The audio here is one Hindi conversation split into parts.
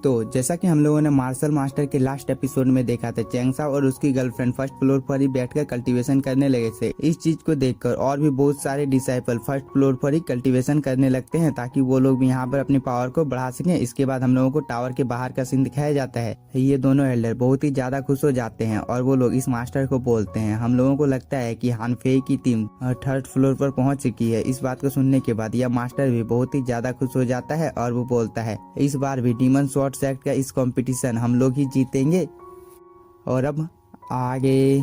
तो जैसा कि हम लोगों ने मार्शल मास्टर के लास्ट एपिसोड में देखा था, चैंगसा और उसकी गर्लफ्रेंड फर्स्ट फ्लोर पर ही बैठकर कल्टीवेशन करने लगे थे। इस चीज को देखकर और भी बहुत सारे डिसाइपल फर्स्ट फ्लोर पर ही कल्टीवेशन करने लगते हैं ताकि वो लोग भी यहाँ पर अपनी पावर को बढ़ा सकें। इसके बाद हम लोगों को टावर के बाहर का सीन दिखाया जाता है। ये दोनों एल्डर बहुत ही ज्यादा खुश हो जाते हैं और वो लोग इस मास्टर को बोलते हैं। हम लोगों को लगता है कि हानफेई की टीम थर्ड फ्लोर पर पहुंच चुकी है। इस बात को सुनने के बाद यह मास्टर भी बहुत ही ज्यादा खुश हो जाता है और वो बोलता है इस बार भी डीमन स्वॉर्ड सेक्ट का इस कंपटीशन हम लोग ही जीतेंगे। और अब आगे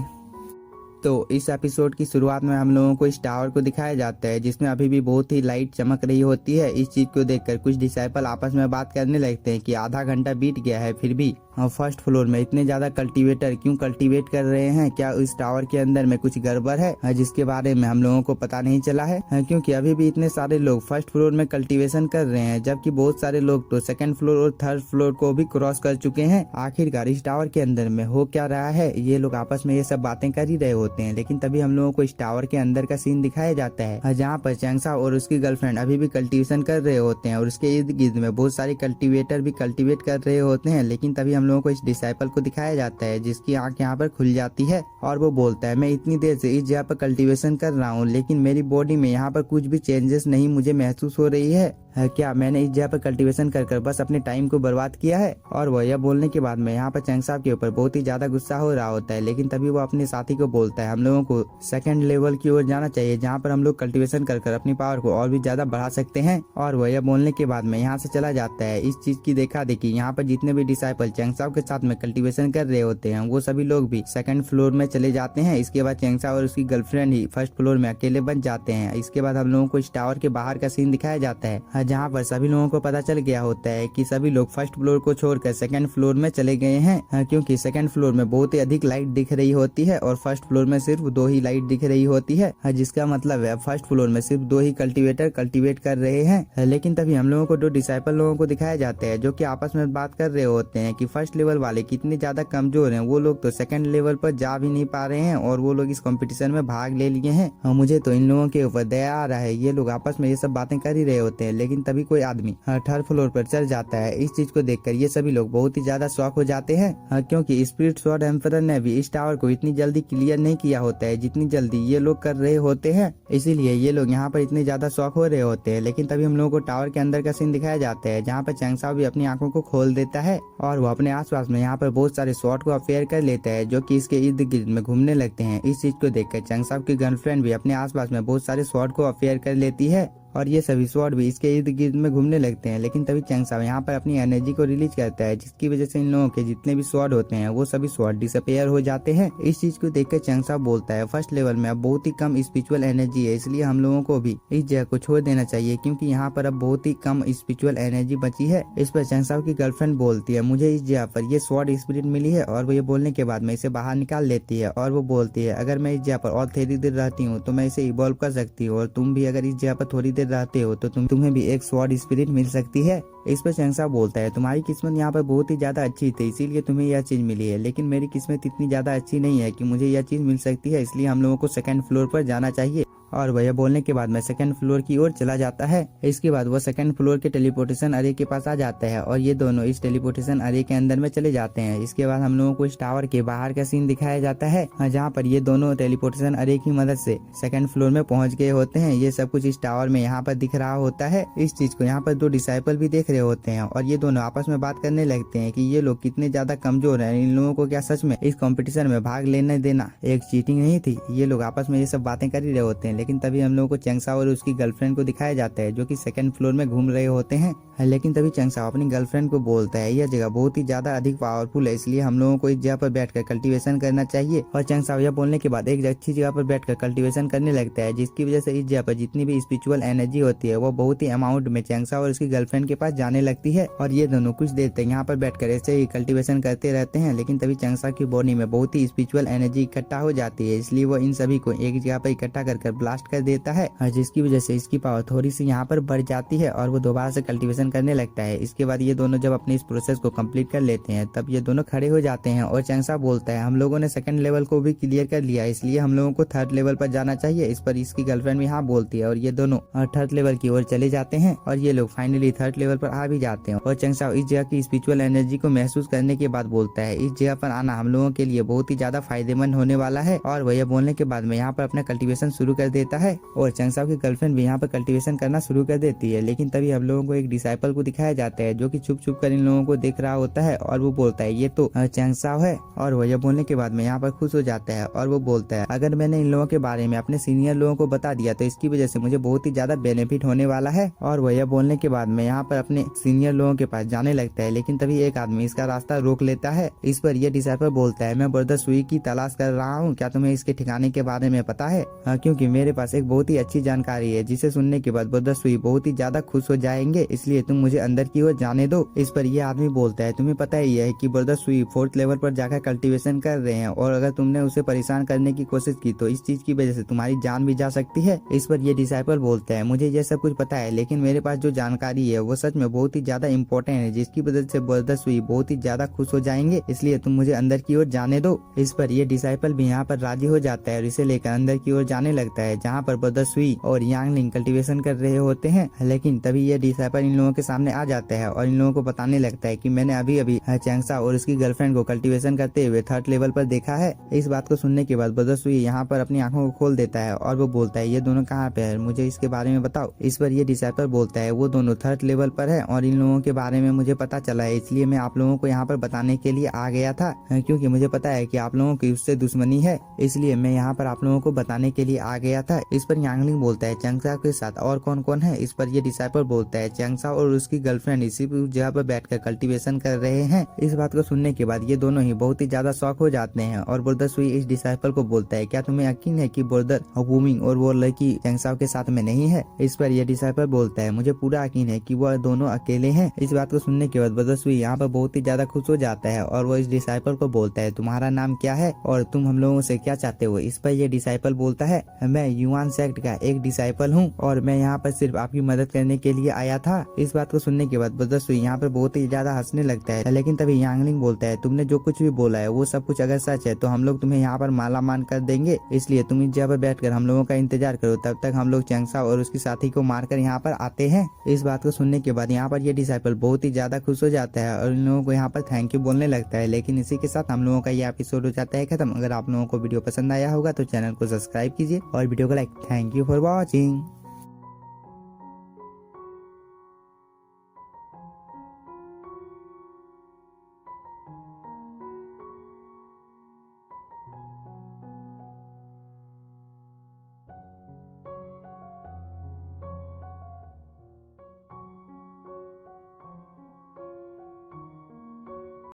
तो इस एपिसोड की शुरुआत में हम लोगों को इस टावर को दिखाया जाता है जिसमें अभी भी बहुत ही लाइट चमक रही होती है। इस चीज को देखकर कुछ डिसाइपल आपस में बात करने लगते हैं कि आधा घंटा बीत गया है फिर भी फर्स्ट फ्लोर में इतने ज्यादा कल्टीवेटर क्यों कल्टीवेट कर रहे हैं। क्या इस टावर के अंदर में कुछ गड़बड़ है जिसके बारे में हम लोगों को पता नहीं चला है, क्योंकि अभी भी इतने सारे लोग फर्स्ट फ्लोर में कल्टीवेशन कर रहे हैं जबकि बहुत सारे लोग तो सेकंड फ्लोर और थर्ड फ्लोर को भी क्रॉस कर चुके हैं। आखिरकार इस टावर के अंदर में हो क्या रहा है, ये लोग आपस में ये सब बातें कर ही रहे होते हैं। लेकिन तभी हम लोगों को इस टावर के अंदर का सीन दिखाया जाता है जहाँ पर चैंगसा और उसकी गर्लफ्रेंड अभी भी कल्टीवेशन कर रहे होते हैं और उसके इर्द गिर्द में बहुत सारे कल्टीवेटर भी कल्टीवेट कर रहे होते हैं। लेकिन तभी हम लोगों को इस डिसाइपल को दिखाया जाता है जिसकी आंख यहाँ पर खुल जाती है और वो बोलता है मैं इतनी देर से इस जगह पर कल्टीवेशन कर रहा हूँ लेकिन मेरी बॉडी में यहाँ पर कुछ भी चेंजेस नहीं मुझे महसूस हो रही है। क्या मैंने इस जगह पर कल्टीवेशन कर बस अपने टाइम को बर्बाद किया है। और वह यह बोलने के बाद में यहाँ पर चैंगसा के ऊपर बहुत ही ज्यादा गुस्सा हो रहा होता है। लेकिन तभी वो अपने साथी को बोलता है हम लोगों को सेकंड लेवल की ओर जाना चाहिए जहाँ पर हम लोग कल्टीवेशन कर अपनी पावर को और भी ज्यादा बढ़ा सकते हैं। और वह यह बोलने के बाद में यहाँ से चला जाता है। इस चीज की देखा देखी यहाँ पर जितने भी डिसाइपल चैंगसा के साथ में कल्टीवेशन कर रहे होते हैं वो सभी लोग भी सेकंड फ्लोर में चले जाते हैं। इसके बाद चैंगसा और उसकी गर्लफ्रेंड ही फर्स्ट फ्लोर में अकेले बच जाते हैं। इसके बाद हम लोगों को इस टावर के बाहर का सीन दिखाया जाता है जहाँ पर सभी लोगों को पता चल गया होता है कि सभी लोग फर्स्ट फ्लोर को छोड़कर सेकंड फ्लोर में चले गए हैं क्योंकि सेकंड फ्लोर में बहुत ही अधिक लाइट दिख रही होती है और फर्स्ट फ्लोर में सिर्फ 2 ही लाइट दिख रही होती है, जिसका मतलब है फर्स्ट फ्लोर में सिर्फ 2 ही कल्टीवेटर कल्टीवेट कर रहे हैं। लेकिन तभी हम लोगों को 2 डिसाइपल लोगों को दिखाया जाता है जो कि आपस में बात कर रहे होते हैं कि फर्स्ट लेवल वाले कितने ज्यादा कमजोर हैं, वो लोग तो सेकंड लेवल पर जा भी नहीं पा रहे हैं और वो लोग इस कंपटीशन में भाग ले लिए हैं। मुझे तो इन लोगों के ऊपर दया आ रहा है। ये लोग आपस में ये सब बातें कर ही रहे होते हैं लेकिन तभी कोई आदमी थर्ड फ्लोर पर चढ़ जाता है। इस चीज को देखकर ये सभी लोग बहुत ही ज्यादा शॉक हो जाते हैं क्योंकि स्पिरिट स्वॉर्ड एम्परर ने भी इस टावर को इतनी जल्दी क्लियर नहीं किया होता है जितनी जल्दी ये लोग कर रहे होते हैं। इसीलिए ये लोग यहाँ पर इतने ज्यादा शॉक हो रहे होते हैं। लेकिन तभी हम लोगों को टावर के अंदर का सीन दिखाया जाता है जहाँ पर चैंगसा भी अपनी आंखों को खोल देता है और वो अपने आसपास में यहाँ पर बहुत सारे स्वॉर्ड को अफेयर कर लेता है जो कि इसके इर्द गिर्द में घूमने लगते हैं। इस चीज को देखकर चैंगसा की गर्लफ्रेंड भी अपने आसपास में बहुत सारे स्वॉर्ड को अफेयर कर लेती है और ये सभी स्वॉर्ड भी इसके इर्द गिर्द में घूमने लगते हैं। लेकिन तभी चैंगसा यहाँ पर अपनी एनर्जी को रिलीज करता है जिसकी वजह से इन लोगों के जितने भी स्वॉर्ड होते हैं वो सभी स्वॉर्ड डिसअपेयर हो जाते हैं। इस चीज को देखकर चैंगसा बोलता है फर्स्ट लेवल में अब बहुत ही कम स्पिरिचुअल एनर्जी है, इसलिए हम लोगों को भी इस जगह को छोड़ देना चाहिए क्योंकि यहाँ पर अब बहुत ही कम स्पिरिचुअल एनर्जी बची है। इस पर चैंगसा की गर्लफ्रेंड बोलती है मुझे इस जगह पर ये स्वॉर्ड स्पिरिट मिली है और वो ये बोलने के बाद में इसे बाहर निकाल लेती है और वो बोलती है अगर मैं इस जगह पर और थोड़ी देर रहती हूँ तो मैं इसे इवॉल्व कर सकती हूँ और तुम भी अगर इस जगह पर थोड़ी देर रहते हो तो तुम्हें भी एक स्वॉर्ड स्पिरिट मिल सकती है। इस पर चैंगसा बोलता है तुम्हारी किस्मत यहाँ पर बहुत ही ज्यादा अच्छी थी इसीलिए तुम्हें यह चीज मिली है, लेकिन मेरी किस्मत इतनी ज्यादा अच्छी नहीं है कि मुझे यह चीज मिल सकती है, इसलिए हम लोगों को सेकंड फ्लोर पर जाना चाहिए। और वह बोलने के बाद में सेकंड फ्लोर की ओर चला जाता है। इसके बाद वह सेकंड फ्लोर के टेलीपोर्टेशन अरे के पास आ जाता है और ये दोनों इस टेलीपोर्टेशन अरे के अंदर में चले जाते हैं। इसके बाद हम लोगों को इस टावर के बाहर का सीन दिखाया जाता है जहाँ पर ये दोनों टेलीपोर्टेशन अरे की मदद से सेकंड फ्लोर में पहुंच गए होते हैं। ये सब कुछ इस टावर में यहाँ पर दिख रहा होता है। इस चीज को यहाँ पर 2 डिसाइपल भी देख रहे होते हैं और ये दोनों आपस में बात करने लगते हैं कि ये लोग कितने ज्यादा कमजोर हैं, इन लोगों को क्या सच में इस कॉम्पिटिशन में भाग लेने देना एक चीटिंग नहीं थी। ये लोग आपस में ये सब बातें कर ही रहे होते हैं। लेकिन तभी हम लोगों को चैंगसा और उसकी गर्लफ्रेंड को दिखाया जाता है जो कि सेकंड फ्लोर में घूम रहे होते हैं। लेकिन तभी चैंगसा अपनी गर्लफ्रेंड को बोलता है यह जगह बहुत ही ज्यादा अधिक पावरफुल है, इसलिए हम लोगों को इस जगह पर बैठकर कल्टीवेशन करना चाहिए। और चैंगसा यह बोलने के बाद एक अच्छी जगह पर बैठकर कल्टीवेशन करने लगता है जिसकी वजह से इस जगह पर जितनी भी स्पिरिचुअल एनर्जी होती है वो बहुत ही अमाउंट में चैंगसा और उसकी गर्लफ्रेंड के पास जाने लगती है। और ये दोनों कुछ देर तक यहाँ पर बैठकर ऐसे ही कल्टीवेशन करते रहते हैं। लेकिन तभी चैंगसा की बॉडी में बहुत ही स्पिरिचुअल एनर्जी इकट्ठा हो जाती है, इसलिए वो इन सभी को एक जगह पर इकट्ठा कर ब्लास्ट कर देता है, जिसकी वजह से इसकी पावर थोड़ी सी यहाँ पर बढ़ जाती है और वो दोबारा से कल्टीवेशन करने लगता है। इसके बाद ये दोनों जब अपने इस प्रोसेस को कंप्लीट कर लेते हैं तब ये दोनों खड़े हो जाते हैं और चैंगसा बोलता है हम लोगों ने सेकंड लेवल को भी क्लियर कर लिया, इसलिए हम लोगों को थर्ड लेवल पर जाना चाहिए। इस पर इसकी गर्लफ्रेंड भी हाँ बोलती है और ये दोनों थर्ड लेवल की ओर चले जाते हैं और ये लोग फाइनली थर्ड लेवल पर आ भी जाते हैं। और चैंगसा इस जगह की स्पिरिचुअल एनर्जी को महसूस करने के बाद बोलता है इस जगह पर आना हम लोगों के लिए बहुत ही ज्यादा फायदेमंद होने वाला है। और वह बोलने के बाद में यहाँ पर अपना कल्टीवेशन शुरू कर देता है और चैंगसा की गर्लफ्रेंड भी यहाँ पर कल्टीवेशन करना शुरू कर देती है। लेकिन तभी हम लोगों को एक डिसाइपल को दिखाया जाता है जो कि छुप छुप कर इन लोगों को देख रहा होता है और वो बोलता है ये तो चैंगसा है। और वह बोलने के बाद में यहाँ पर खुश हो जाता है और वो बोलता है अगर मैंने इन लोगों के बारे में अपने सीनियर लोगों को बता दिया तो इसकी वजह से मुझे बहुत ही ज्यादा बेनिफिट होने वाला है। और वह बोलने के बाद में यहाँ पर अपने सीनियर लोगों के पास जाने लगता है, लेकिन तभी एक आदमी इसका रास्ता रोक लेता है। इस पर यह डिसाइपल बोलता है मैं ब्रदर सुई की तलाश कर रहा हूँ, क्या तुम्हें इसके ठिकाने के बारे में पता है? क्योंकि मेरे पास एक बहुत ही अच्छी जानकारी है जिसे सुनने के बाद ब्रदर सुई बहुत ही ज्यादा खुश हो जाएंगे, इसलिए तुम मुझे अंदर की ओर जाने दो। इस पर यह आदमी बोलता है तुम्हें पता ही है कि ब्रदर सुई फोर्थ लेवल पर जाकर कल्टीवेशन कर रहे हैं और अगर तुमने उसे परेशान करने की कोशिश की तो इस चीज की वजह से तुम्हारी जान भी जा सकती है। इस पर यह डिसाइपल बोलता है मुझे यह सब कुछ पता है, लेकिन मेरे पास जो जानकारी है वो सच में बहुत ही ज्यादा इम्पोर्टेंट है जिसकी वजह से ब्रदर सुई बहुत ही ज्यादा खुश हो जाएंगे, इसलिए तुम मुझे अंदर की ओर जाने दो। इस पर यह डिसाइपल भी यहाँ पर राजी हो जाता है और इसे लेकर अंदर की ओर जाने लगता है जहाँ पर ब्रदर सुई और यांगलिंग कल्टीवेशन कर रहे होते हैं। लेकिन तभी यह डिसाइपल इन लोगों के सामने आ जाता है और इन लोगों को बताने लगता है कि मैंने अभी अभी चैंगसा और उसकी गर्लफ्रेंड को कल्टीवेशन करते हुए थर्ड लेवल पर देखा है। इस बात को सुनने के बाद ब्रदर सुई यहाँ पर अपनी आंखों को खोल देता है और वो बोलता है ये दोनों कहाँ पे है, मुझे इसके बारे में बताओ। इस पर ये डिसाइपल बोलता है वो दोनों थर्ड लेवल पर है और इन लोगों के बारे में मुझे पता चला है, इसलिए मैं आप लोगों को यहाँ पर बताने के लिए आ गया था, क्योंकि मुझे पता है कि आप लोगों की उससे दुश्मनी है, इसलिए मैं यहाँ पर आप लोगों को बताने के लिए आ गया था। इस पर यांगलिंग बोलता है चैंगसा के साथ और कौन कौन है? इस पर ये डिसाइपल बोलता है चैंगसा और उसकी गर्लफ्रेंड इसी जगह पर बैठकर कल्टीवेशन कर रहे हैं। इस बात को सुनने के बाद ये दोनों ही बहुत ही ज्यादा शॉक हो जाते हैं और ब्रदर सुई इस डिसाइपल को बोलता है क्या तुम्हें यकीन है कि ब्रदर वुमिंग और वो लड़की चैंगसा के साथ में नहीं है? इस पर यह डिसाइपल बोलता है मुझे पूरा यकीन है कि वह दोनों अकेले हैं। इस बात को सुनने के बाद ब्रदर सुई यहाँ पर बहुत ही ज्यादा खुश हो जाता है और वो इस डिसाइपल को बोलता है तुम्हारा नाम क्या है और तुम हम लोगों से क्या चाहते हो? इस पर यह डिसाइपल बोलता है मैं युआन सेक्ट का एक डिसाइपल हूँ और मैं यहाँ पर सिर्फ आपकी मदद करने के लिए आया था। इस बात को सुनने के बाद ब्रदर सुई यहाँ पर बहुत ही ज्यादा हंसने लगता है, लेकिन तभी यांगलिंग बोलता है तुमने जो कुछ भी बोला है वो सब कुछ अगर सच है तो हम लोग तुम्हें यहाँ पर माला मान कर देंगे, इसलिए तुम इस जगह पर बैठकर हम लोगों का इंतजार करो, तब तक हम लोग चैंगसा और उसकी साथी को मारकर यहाँ पर आते हैं। इस बात को सुनने के बाद यहाँ पर ये डिसाइपल बहुत ही ज्यादा खुश हो जाता है और इन लोगों को यहाँ पर थैंक यू बोलने लगता है। लेकिन इसी के साथ हम लोगों का ये एपिसोड हो जाता है खत्म। अगर आप लोगों को वीडियो पसंद आया होगा तो चैनल को सब्सक्राइब कीजिए और वीडियो को like. Thank you for watching.